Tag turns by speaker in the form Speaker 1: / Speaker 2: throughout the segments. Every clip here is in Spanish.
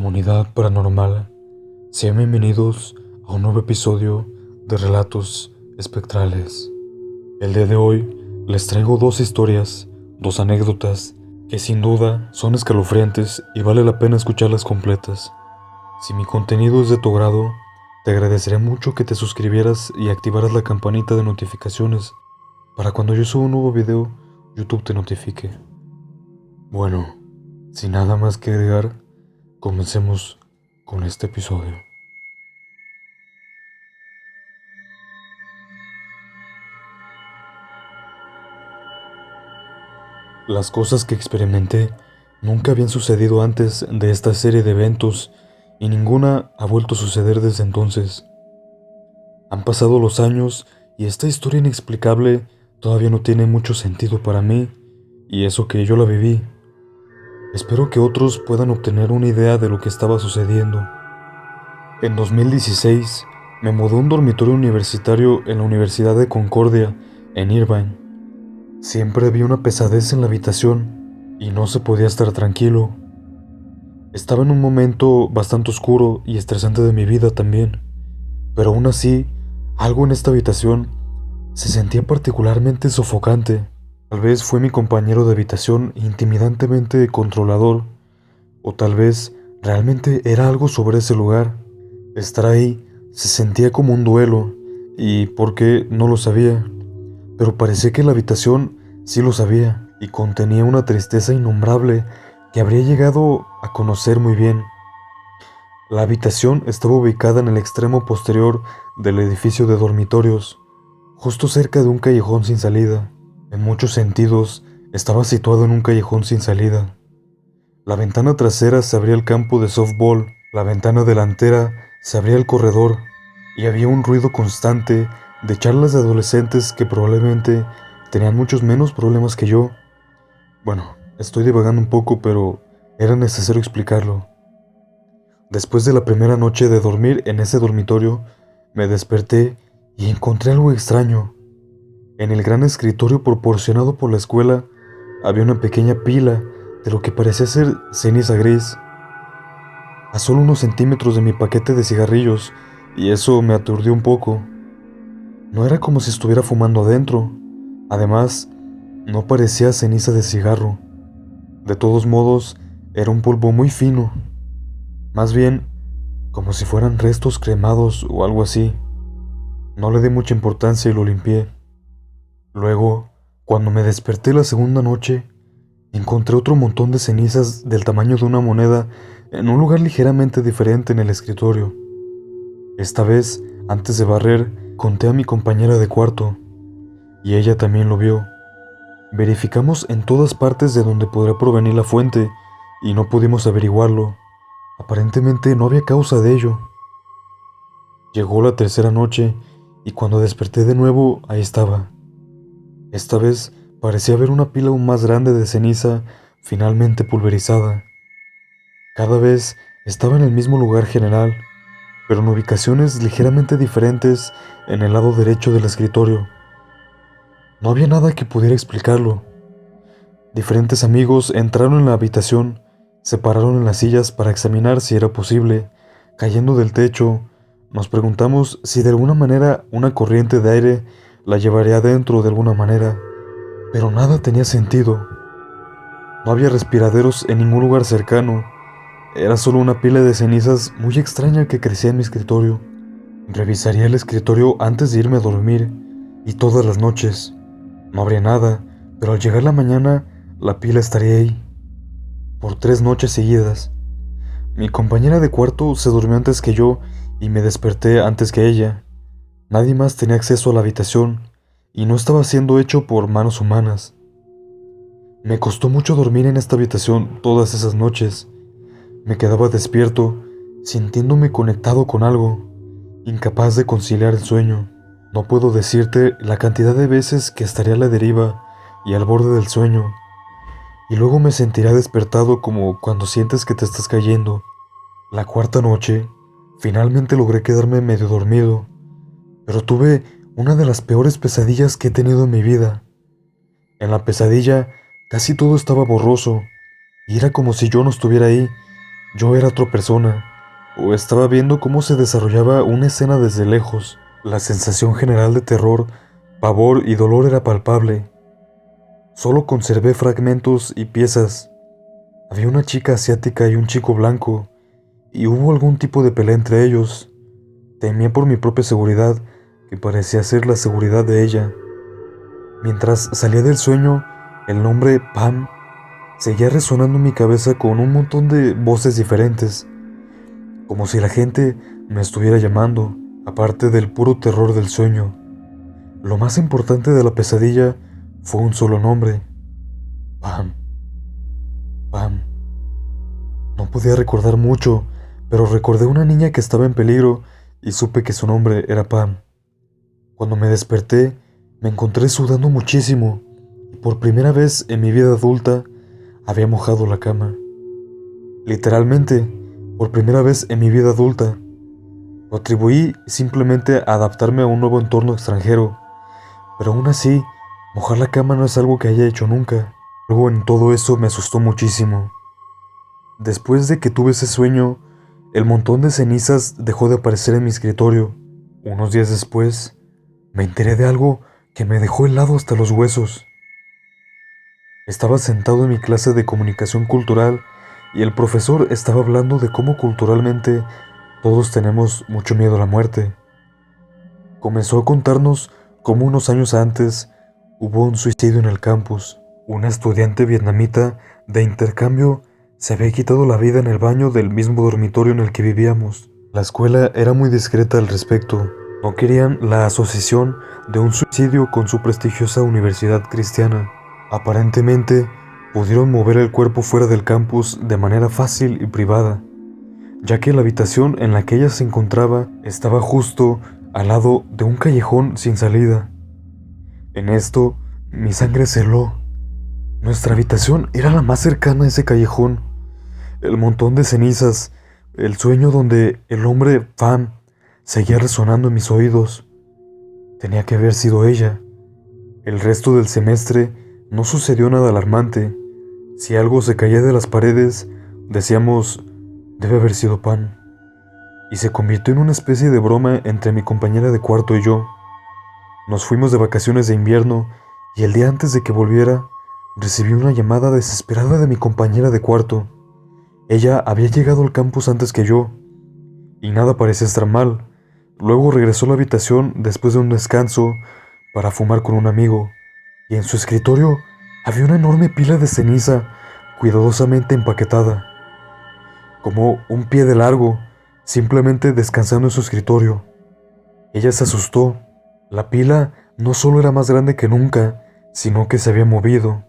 Speaker 1: Comunidad paranormal, sean bienvenidos a un nuevo episodio de Relatos Espectrales. El día de hoy les traigo dos historias, dos anécdotas que sin duda son escalofriantes y vale la pena escucharlas completas. Si mi contenido es de tu agrado, te agradeceré mucho que te suscribieras y activaras la campanita de notificaciones para cuando yo suba un nuevo video, YouTube te notifique. Bueno, sin nada más que agregar, comencemos con este episodio. Las cosas que experimenté nunca habían sucedido antes de esta serie de eventos y ninguna ha vuelto a suceder desde entonces. Han pasado los años y esta historia inexplicable todavía no tiene mucho sentido para mí, y eso que yo la viví. Espero que otros puedan obtener una idea de lo que estaba sucediendo. En 2016 me mudé a un dormitorio universitario en la Universidad de Concordia, en Irvine. Siempre había una pesadez en la habitación y no se podía estar tranquilo. Estaba en un momento bastante oscuro y estresante de mi vida también, pero aún así, algo en esta habitación se sentía particularmente sofocante. Tal vez fue mi compañero de habitación intimidantemente controlador, o tal vez realmente era algo sobre ese lugar. Estar ahí se sentía como un duelo, y por qué no lo sabía, pero parecía que la habitación sí lo sabía, y contenía una tristeza innombrable que habría llegado a conocer muy bien. La habitación estaba ubicada en el extremo posterior del edificio de dormitorios, justo cerca de un callejón sin salida. En muchos sentidos, estaba situado en un callejón sin salida. La ventana trasera se abría al campo de softball, la ventana delantera se abría al corredor, y había un ruido constante de charlas de adolescentes que probablemente tenían muchos menos problemas que yo. Bueno, estoy divagando un poco, pero era necesario explicarlo. Después de la primera noche de dormir en ese dormitorio, me desperté y encontré algo extraño. En el gran escritorio proporcionado por la escuela había una pequeña pila de lo que parecía ser ceniza gris, a solo unos centímetros de mi paquete de cigarrillos, y eso me aturdió un poco. No era como si estuviera fumando adentro. Además, no parecía ceniza de cigarro. De todos modos, era un polvo muy fino. Más bien, como si fueran restos cremados o algo así. No le di mucha importancia y lo limpié. Luego, cuando me desperté la segunda noche, encontré otro montón de cenizas del tamaño de una moneda en un lugar ligeramente diferente en el escritorio. Esta vez, antes de barrer, conté a mi compañera de cuarto, y ella también lo vio. Verificamos en todas partes de donde podría provenir la fuente, y no pudimos averiguarlo. Aparentemente no había causa de ello. Llegó la tercera noche, y cuando desperté de nuevo, ahí estaba. Esta vez parecía haber una pila aún más grande de ceniza finalmente pulverizada. Cada vez estaba en el mismo lugar general, pero en ubicaciones ligeramente diferentes en el lado derecho del escritorio. No había nada que pudiera explicarlo. Diferentes amigos entraron en la habitación, se pararon en las sillas para examinar si era posible, cayendo del techo. Nos preguntamos si de alguna manera una corriente de aire la llevaría adentro de alguna manera, pero nada tenía sentido. No había respiraderos en ningún lugar cercano. Era solo una pila de cenizas muy extraña que crecía en mi escritorio. Revisaría el escritorio antes de irme a dormir, y todas las noches. No habría nada, pero al llegar la mañana, la pila estaría ahí. Por 3 noches seguidas. Mi compañera de cuarto se durmió antes que yo y me desperté antes que ella. Nadie más tenía acceso a la habitación, y no estaba siendo hecho por manos humanas. Me costó mucho dormir en esta habitación todas esas noches. Me quedaba despierto, sintiéndome conectado con algo, incapaz de conciliar el sueño. No puedo decirte la cantidad de veces que estaría a la deriva y al borde del sueño, y luego me sentiría despertado como cuando sientes que te estás cayendo. La cuarta noche, finalmente logré quedarme medio dormido, pero tuve una de las peores pesadillas que he tenido en mi vida. En la pesadilla, casi todo estaba borroso, y era como si yo no estuviera ahí, yo era otra persona, o estaba viendo cómo se desarrollaba una escena desde lejos. La sensación general de terror, pavor y dolor era palpable. Solo conservé fragmentos y piezas. Había una chica asiática y un chico blanco, y hubo algún tipo de pelea entre ellos. Temía por mi propia seguridad, que parecía ser la seguridad de ella. Mientras salía del sueño, el nombre Pam seguía resonando en mi cabeza con un montón de voces diferentes, como si la gente me estuviera llamando, aparte del puro terror del sueño. Lo más importante de la pesadilla fue un solo nombre: Pam, Pam. No podía recordar mucho, pero recordé una niña que estaba en peligro y supe que su nombre era Pam. Cuando me desperté, me encontré sudando muchísimo y por primera vez en mi vida adulta había mojado la cama. Literalmente, por primera vez en mi vida adulta. Lo atribuí simplemente a adaptarme a un nuevo entorno extranjero, pero aún así, mojar la cama no es algo que haya hecho nunca. Luego en todo eso me asustó muchísimo. Después de que tuve ese sueño, el montón de cenizas dejó de aparecer en mi escritorio. Unos días después, me enteré de algo que me dejó helado hasta los huesos. Estaba sentado en mi clase de comunicación cultural y el profesor estaba hablando de cómo culturalmente todos tenemos mucho miedo a la muerte. Comenzó a contarnos cómo unos años antes hubo un suicidio en el campus. Una estudiante vietnamita de intercambio se había quitado la vida en el baño del mismo dormitorio en el que vivíamos. La escuela era muy discreta al respecto. No querían la asociación de un suicidio con su prestigiosa universidad cristiana. Aparentemente, pudieron mover el cuerpo fuera del campus de manera fácil y privada, ya que la habitación en la que ella se encontraba estaba justo al lado de un callejón sin salida. En esto, mi sangre se heló. Nuestra habitación era la más cercana a ese callejón. El montón de cenizas, el sueño donde el nombre Pam seguía resonando en mis oídos. Tenía que haber sido ella. El resto del semestre no sucedió nada alarmante. Si algo se caía de las paredes, decíamos, debe haber sido Pam. Y se convirtió en una especie de broma entre mi compañera de cuarto y yo. Nos fuimos de vacaciones de invierno y el día antes de que volviera, recibí una llamada desesperada de mi compañera de cuarto. Ella había llegado al campus antes que yo, y nada parecía estar mal. Luego regresó a la habitación después de un descanso para fumar con un amigo, y en su escritorio había una enorme pila de ceniza cuidadosamente empaquetada, como un pie de largo, simplemente descansando en su escritorio. Ella se asustó. La pila no solo era más grande que nunca, sino que se había movido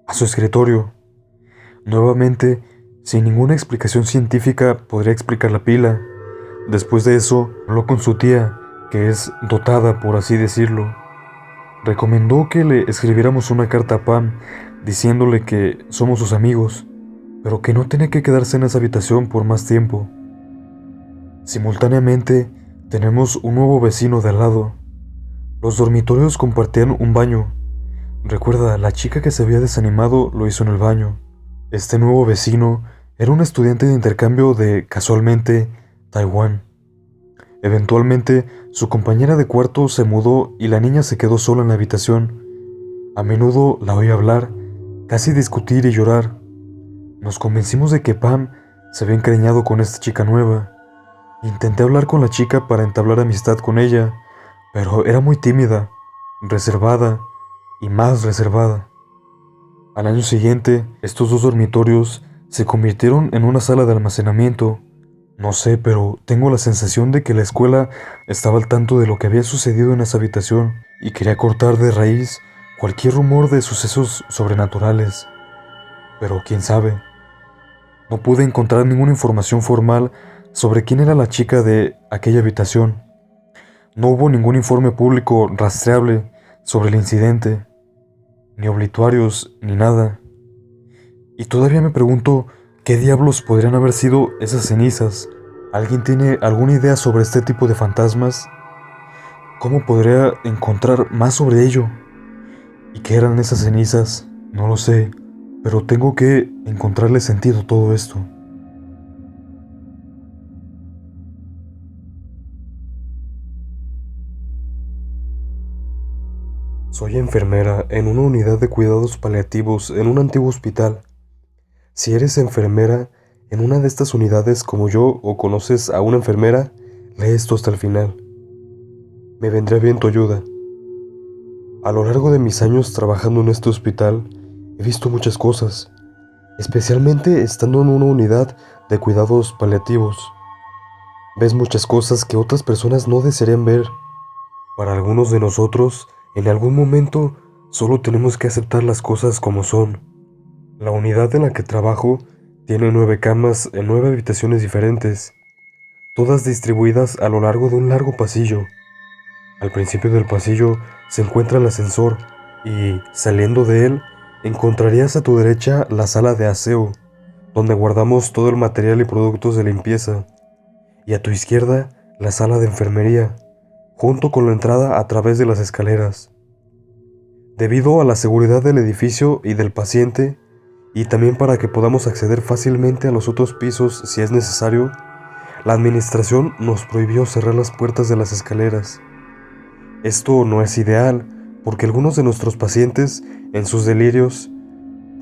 Speaker 1: a su escritorio. Nuevamente, sin ninguna explicación científica podría explicar la pila. Después de eso, habló con su tía, que es dotada, por así decirlo. Recomendó que le escribiéramos una carta a Pam diciéndole que somos sus amigos, pero que no tenía que quedarse en esa habitación por más tiempo. Simultáneamente, tenemos un nuevo vecino de al lado. Los dormitorios compartían un baño. Recuerda, la chica que se había desanimado lo hizo en el baño. Este nuevo vecino era un estudiante de intercambio de, casualmente, Taiwán. Eventualmente, su compañera de cuarto se mudó y la niña se quedó sola en la habitación. A menudo la oía hablar, casi discutir y llorar. Nos convencimos de que Pam se había encariñado con esta chica nueva. Intenté hablar con la chica para entablar amistad con ella, pero era muy tímida, reservada y más reservada. Al año siguiente, estos dos dormitorios se convirtieron en una sala de almacenamiento. No sé, pero tengo la sensación de que la escuela estaba al tanto de lo que había sucedido en esa habitación y quería cortar de raíz cualquier rumor de sucesos sobrenaturales. Pero quién sabe. No pude encontrar ninguna información formal sobre quién era la chica de aquella habitación. No hubo ningún informe público rastreable sobre el incidente, ni obituarios, ni nada. Y todavía me pregunto qué diablos podrían haber sido esas cenizas. ¿Alguien tiene alguna idea sobre este tipo de fantasmas? ¿Cómo podría encontrar más sobre ello? ¿Y qué eran esas cenizas? No lo sé, pero tengo que encontrarle sentido a todo esto. Soy enfermera en una unidad de cuidados paliativos en un antiguo hospital. Si eres enfermera en una de estas unidades como yo o conoces a una enfermera, lee esto hasta el final. Me vendrá bien tu ayuda. A lo largo de mis años trabajando en este hospital, he visto muchas cosas, especialmente estando en una unidad de cuidados paliativos. Ves muchas cosas que otras personas no desearían ver. Para algunos de nosotros, en algún momento, solo tenemos que aceptar las cosas como son. La unidad en la que trabajo tiene 9 camas en 9 habitaciones diferentes, todas distribuidas a lo largo de un largo pasillo. Al principio del pasillo se encuentra el ascensor y, saliendo de él, encontrarías a tu derecha la sala de aseo, donde guardamos todo el material y productos de limpieza, y a tu izquierda la sala de enfermería, junto con la entrada a través de las escaleras. Debido a la seguridad del edificio y del paciente, y también para que podamos acceder fácilmente a los otros pisos si es necesario, la administración nos prohibió cerrar las puertas de las escaleras. Esto no es ideal, porque algunos de nuestros pacientes, en sus delirios,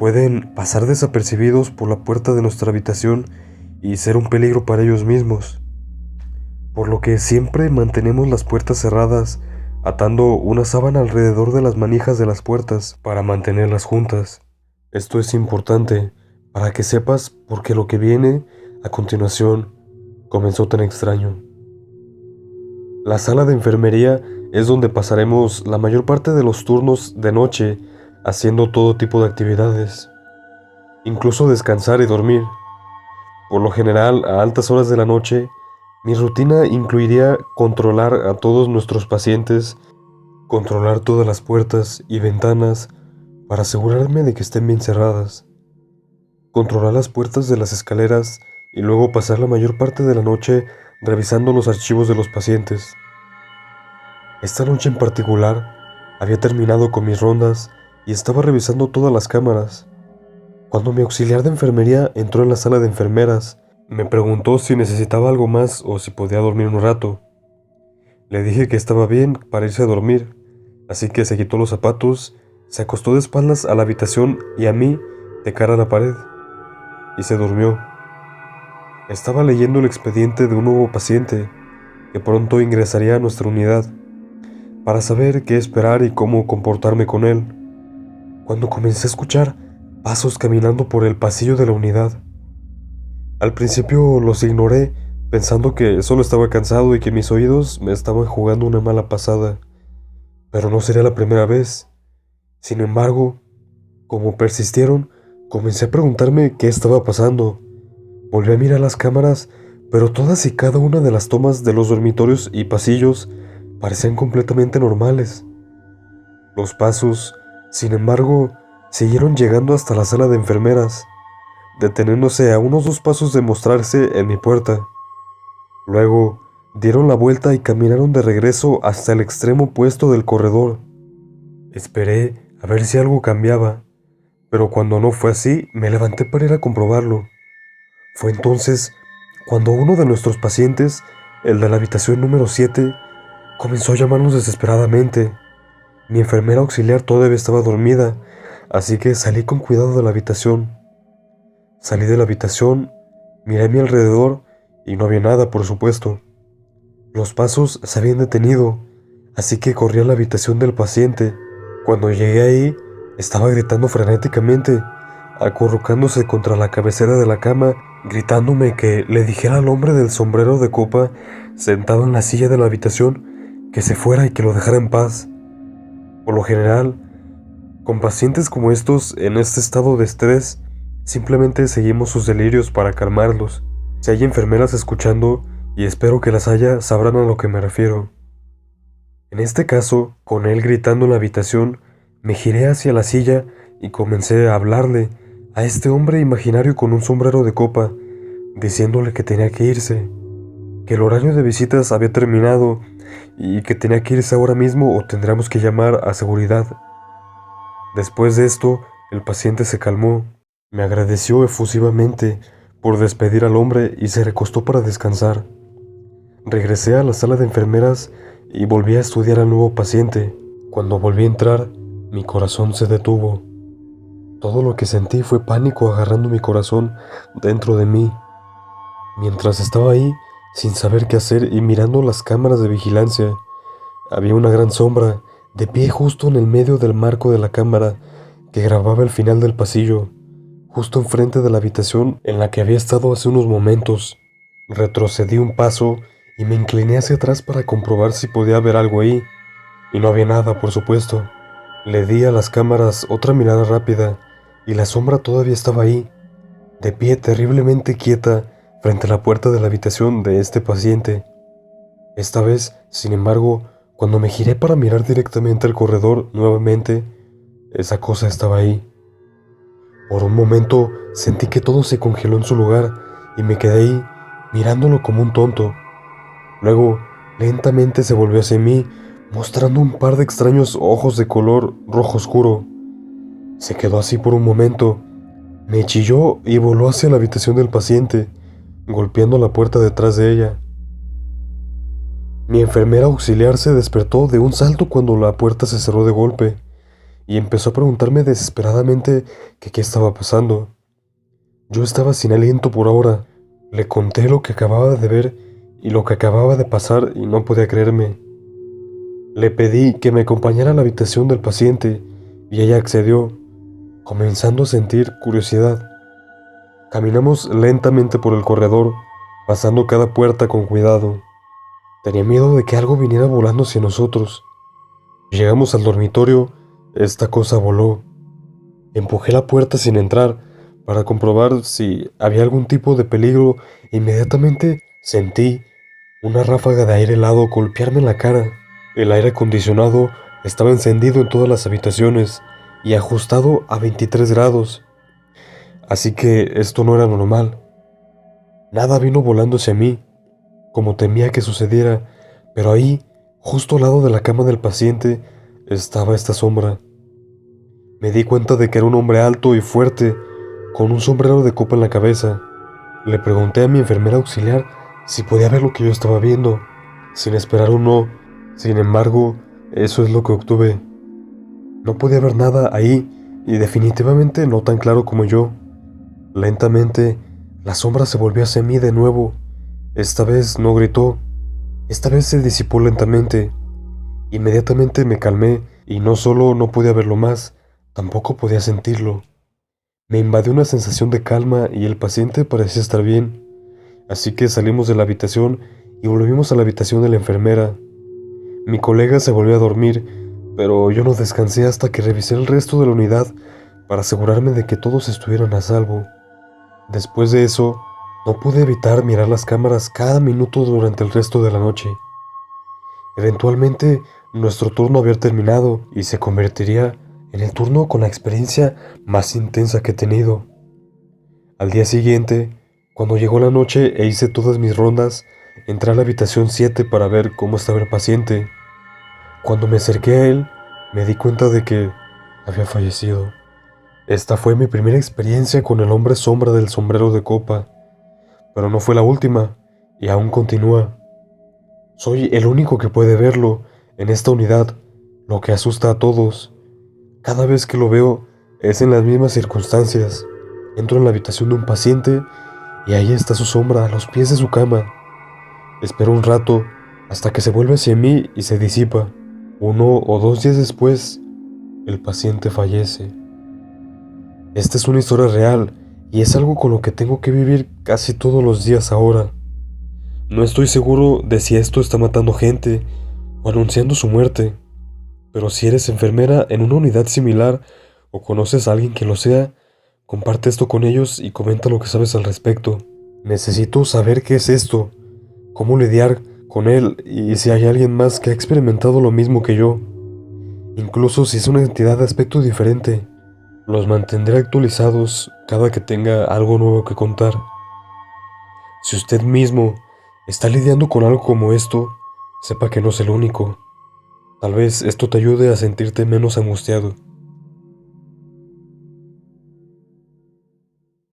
Speaker 1: pueden pasar desapercibidos por la puerta de nuestra habitación y ser un peligro para ellos mismos. Por lo que siempre mantenemos las puertas cerradas, atando una sábana alrededor de las manijas de las puertas para mantenerlas juntas. Esto es importante para que sepas por qué lo que viene a continuación comenzó tan extraño. La sala de enfermería es donde pasaremos la mayor parte de los turnos de noche haciendo todo tipo de actividades, incluso descansar y dormir. Por lo general, a altas horas de la noche, mi rutina incluiría controlar a todos nuestros pacientes, controlar todas las puertas y ventanas para asegurarme de que estén bien cerradas, controlar las puertas de las escaleras y luego pasar la mayor parte de la noche revisando los archivos de los pacientes. Esta noche en particular, había terminado con mis rondas y estaba revisando todas las cámaras, cuando mi auxiliar de enfermería entró en la sala de enfermeras. Me preguntó si necesitaba algo más o si podía dormir un rato. Le dije que estaba bien para irse a dormir, así que se quitó los zapatos, se acostó de espaldas a la habitación y a mí de cara a la pared, y se durmió. Estaba leyendo el expediente de un nuevo paciente que pronto ingresaría a nuestra unidad, para saber qué esperar y cómo comportarme con él, cuando comencé a escuchar pasos caminando por el pasillo de la unidad. Al principio los ignoré, pensando que solo estaba cansado y que mis oídos me estaban jugando una mala pasada, pero no sería la primera vez. Sin embargo, como persistieron, comencé a preguntarme qué estaba pasando. Volví a mirar las cámaras, pero todas y cada una de las tomas de los dormitorios y pasillos parecían completamente normales. Los pasos, sin embargo, siguieron llegando hasta la sala de enfermeras, deteniéndose a unos 2 pasos de mostrarse en mi puerta. Luego, dieron la vuelta y caminaron de regreso hasta el extremo opuesto del corredor. Esperé a ver si algo cambiaba, pero cuando no fue así, me levanté para ir a comprobarlo. Fue entonces cuando uno de nuestros pacientes, el de la habitación número 7, comenzó a llamarnos desesperadamente. Mi enfermera auxiliar todavía estaba dormida, así que salí con cuidado de la habitación. Salí de la habitación, miré a mi alrededor y no había nada, por supuesto. Los pasos se habían detenido, así que corrí a la habitación del paciente. Cuando llegué ahí, estaba gritando frenéticamente, acurrucándose contra la cabecera de la cama, gritándome que le dijera al hombre del sombrero de copa sentado en la silla de la habitación que se fuera y que lo dejara en paz. Por lo general, con pacientes como estos en este estado de estrés, simplemente seguimos sus delirios para calmarlos. Si hay enfermeras escuchando, y espero que las haya, sabrán a lo que me refiero. En este caso, con él gritando en la habitación, me giré hacia la silla y comencé a hablarle a este hombre imaginario con un sombrero de copa, diciéndole que tenía que irse, que el horario de visitas había terminado y que tenía que irse ahora mismo o tendríamos que llamar a seguridad. Después de esto, el paciente se calmó, me agradeció efusivamente por despedir al hombre y se recostó para descansar. Regresé a la sala de enfermeras y volví a estudiar al nuevo paciente. Cuando volví a entrar, mi corazón se detuvo. Todo lo que sentí fue pánico agarrando mi corazón dentro de mí. Mientras estaba ahí, sin saber qué hacer y mirando las cámaras de vigilancia, había una gran sombra de pie justo en el medio del marco de la cámara que grababa el final del pasillo, justo enfrente de la habitación en la que había estado hace unos momentos. Retrocedí un paso y me incliné hacia atrás para comprobar si podía haber algo ahí, y no había nada, por supuesto. Le di a las cámaras otra mirada rápida y la sombra todavía estaba ahí, de pie terriblemente quieta frente a la puerta de la habitación de este paciente. Esta vez, sin embargo, cuando me giré para mirar directamente al corredor nuevamente, esa cosa estaba ahí. Por un momento sentí que todo se congeló en su lugar y me quedé ahí mirándolo como un tonto. Luego, lentamente se volvió hacia mí, mostrando un par de extraños ojos de color rojo oscuro. Se quedó así por un momento, me chilló y voló hacia la habitación del paciente, golpeando la puerta detrás de ella. Mi enfermera auxiliar se despertó de un salto cuando la puerta se cerró de golpe y empezó a preguntarme desesperadamente que qué estaba pasando. Yo estaba sin aliento por ahora. Le conté lo que acababa de ver y lo que acababa de pasar y no podía creerme. Le pedí que me acompañara a la habitación del paciente y ella accedió, comenzando a sentir curiosidad. Caminamos lentamente por el corredor, pasando cada puerta con cuidado. Tenía miedo de que algo viniera volando hacia nosotros. Llegamos al dormitorio, esta cosa voló. Empujé la puerta sin entrar para comprobar si había algún tipo de peligro e inmediatamente sentí una ráfaga de aire helado golpearme en la cara. El aire acondicionado estaba encendido en todas las habitaciones y ajustado a 23 grados, así que esto no era normal. Nada vino volando hacia mí, como temía que sucediera, pero ahí, justo al lado de la cama del paciente, estaba esta sombra. Me di cuenta de que era un hombre alto y fuerte, con un sombrero de copa en la cabeza. Le pregunté a mi enfermera auxiliar si podía ver lo que yo estaba viendo, sin esperar un no. Sin embargo, eso es lo que obtuve. No podía ver nada ahí, y definitivamente no tan claro como yo. Lentamente, la sombra se volvió hacia mí de nuevo. Esta vez no gritó. Esta vez se disipó lentamente. Inmediatamente me calmé y no solo no podía verlo más, tampoco podía sentirlo. Me invadió una sensación de calma y el paciente parecía estar bien. Así que salimos de la habitación y volvimos a la habitación de la enfermera. Mi colega se volvió a dormir, pero yo no descansé hasta que revisé el resto de la unidad para asegurarme de que todos estuvieran a salvo. Después de eso, no pude evitar mirar las cámaras cada minuto durante el resto de la noche. Eventualmente, nuestro turno había terminado y se convertiría en el turno con la experiencia más intensa que he tenido. Al día siguiente, cuando llegó la noche e hice todas mis rondas, entré a la habitación 7 para ver cómo estaba el paciente. Cuando me acerqué a él, me di cuenta de que había fallecido. Esta fue mi primera experiencia con el hombre sombra del sombrero de copa, pero no fue la última, y aún continúa. Soy el único que puede verlo en esta unidad, lo que asusta a todos. Cada vez que lo veo es en las mismas circunstancias. Entro en la habitación de un paciente y ahí está su sombra a los pies de su cama. Espero un rato hasta que se vuelve hacia mí y se disipa. 1 o 2 días después, el paciente fallece. Esta es una historia real y es algo con lo que tengo que vivir casi todos los días ahora. No estoy seguro de si esto está matando gente o anunciando su muerte, pero si eres enfermera en una unidad similar o conoces a alguien que lo sea, comparte esto con ellos y comenta lo que sabes al respecto. Necesito saber qué es esto, cómo lidiar con él y si hay alguien más que ha experimentado lo mismo que yo. Incluso si es una entidad de aspecto diferente, los mantendré actualizados cada que tenga algo nuevo que contar. Si usted mismo está lidiando con algo como esto, sepa que no es el único. Tal vez esto te ayude a sentirte menos angustiado.